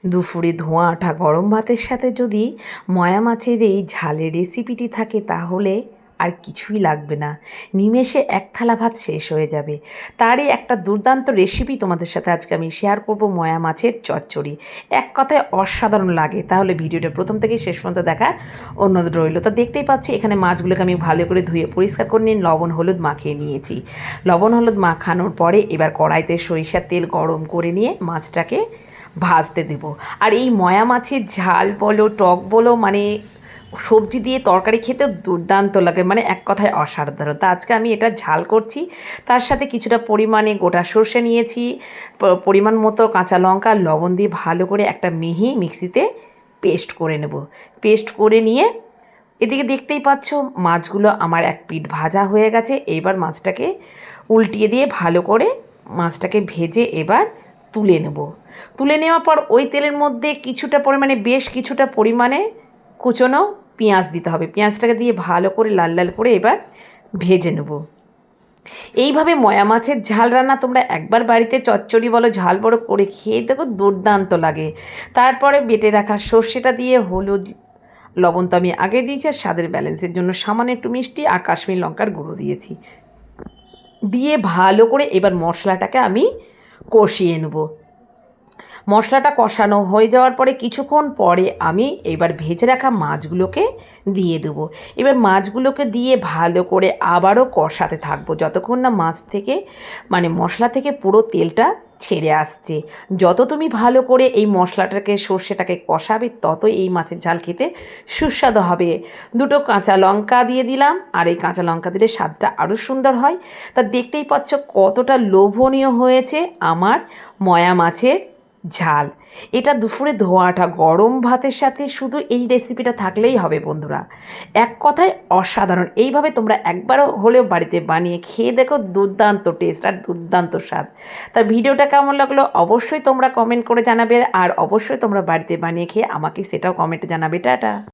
দুপুরে ধোঁয়া ওঠা গরম ভাতের সাথে যদি ময়া মাছের এই ঝালের রেসিপিটি থাকে তাহলে আর কিছুই লাগবে না, নিমেষে এক থালা ভাত শেষ হয়ে যাবে। তারই একটা দুর্দান্ত রেসিপি তোমাদের সাথে আজকে আমি শেয়ার করব, ময়া মাছের চচ্চড়ি। এক কথায় অসাধারণ লাগে। তাহলে ভিডিওটা প্রথম থেকে শেষ পর্যন্ত দেখা অনুরোধ রইল। তো দেখতেই পাচ্ছি এখানে মাছগুলোকে আমি ভালো করে ধুয়ে পরিষ্কার করে নিয়ে লবণ হলুদ মাখিয়ে নিয়েছি। লবণ হলুদ মাখানোর পরে এবার কড়াইতে সরিষার তেল গরম করে নিয়ে মাছটাকে ভাজতে দেব। আর এই ময়া মাছের ঝাল বলো টক বলো, মানে সবজি দিয়ে তরকারি খেতেও দুর্দান্ত লাগে, মানে এক কথায় অসাধারণ। তা আজকে আমি এটা ঝাল করছি। তার সাথে কিছুটা পরিমাণে গোটা সর্ষে নিয়েছি, পরিমাণ মতো কাঁচা লঙ্কা লবণ দিয়ে ভালো করে একটা মিহি মিক্সিতে পেস্ট করে নেব। পেস্ট করে নিয়ে এদিকে দেখতেই পাচ্ছ মাছগুলো আমার এক পিঠ ভাজা হয়ে গেছে। এবার মাছটাকে উল্টিয়ে দিয়ে ভালো করে মাছটাকে ভেজে এবার তুলে নেব। তুলে নেওয়ার পর ওই তেলের মধ্যে কিছুটা পরিমাণে, বেশ কিছুটা পরিমাণে কুচনো পেঁয়াজ দিতে হবে। পেঁয়াজটাকে দিয়ে ভালো করে লাল লাল করে এবার ভেজে নেব। এইভাবে ময়া মাছের ঝাল রান্না তোমরা একবার বাড়িতে চচ্চড়ি বলো ঝাল বড়ো করে খেয়ে দেখো, দুর্দান্ত লাগে। তারপরে বেটে রাখা সর্ষেটা দিয়ে হলুদ লবণ তো আমি আগে দিয়েছি, আর স্বাদের ব্যালেন্সের জন্য সামান্য একটু মিষ্টি আর কাশ্মীর লঙ্কার গুঁড়ো দিয়েছি। দিয়ে ভালো করে এবার মশলাটাকে আমি কষিয়ে নেব। মশলাটা কষানো হয়ে যাওয়ার পরে কিছুক্ষণ পরে আমি এবার ভেজে রাখা মাছগুলোকে দিয়ে দেবো। এবার মাছগুলোকে দিয়ে ভালো করে আবারও কষাতে থাকবো যতক্ষণ না মাছ থেকে, মানে মশলা থেকে পুরো তেলটা ছেড়ে আসছে। যত তুমি ভালো করে এই মশলাটাকে সর্ষেটাকে কষাবে তত এই মাছের ঝাল খেতে সুস্বাদু হবে। দুটো কাঁচা লঙ্কা দিয়ে দিলাম, আর এই কাঁচা লঙ্কা দিলে স্বাদটা আরও সুন্দর হয়। তা দেখতেই পাচ্ছ কতটা লোভনীয় হয়েছে আমার ময়া মাছের ঝাল। এটা দুপুরে ধোয়াটা গরম ভাতের সাথে শুধু এই রেসিপিটা থাকলেই হবে বন্ধুরা। এক কথায় অসাধারণ। এইভাবে তোমরা একবারও হলেও বাড়িতে বানিয়ে খেয়ে দেখো, দুর্দান্ত টেস্ট আর দুর্দান্ত স্বাদ। তা ভিডিওটা কেমন লাগলো অবশ্যই তোমরা কমেন্ট করে জানাবে, আর অবশ্যই তোমরা বাড়িতে বানিয়ে খেয়ে আমাকে সেটাও কমেন্টে জানাবে। টাটা।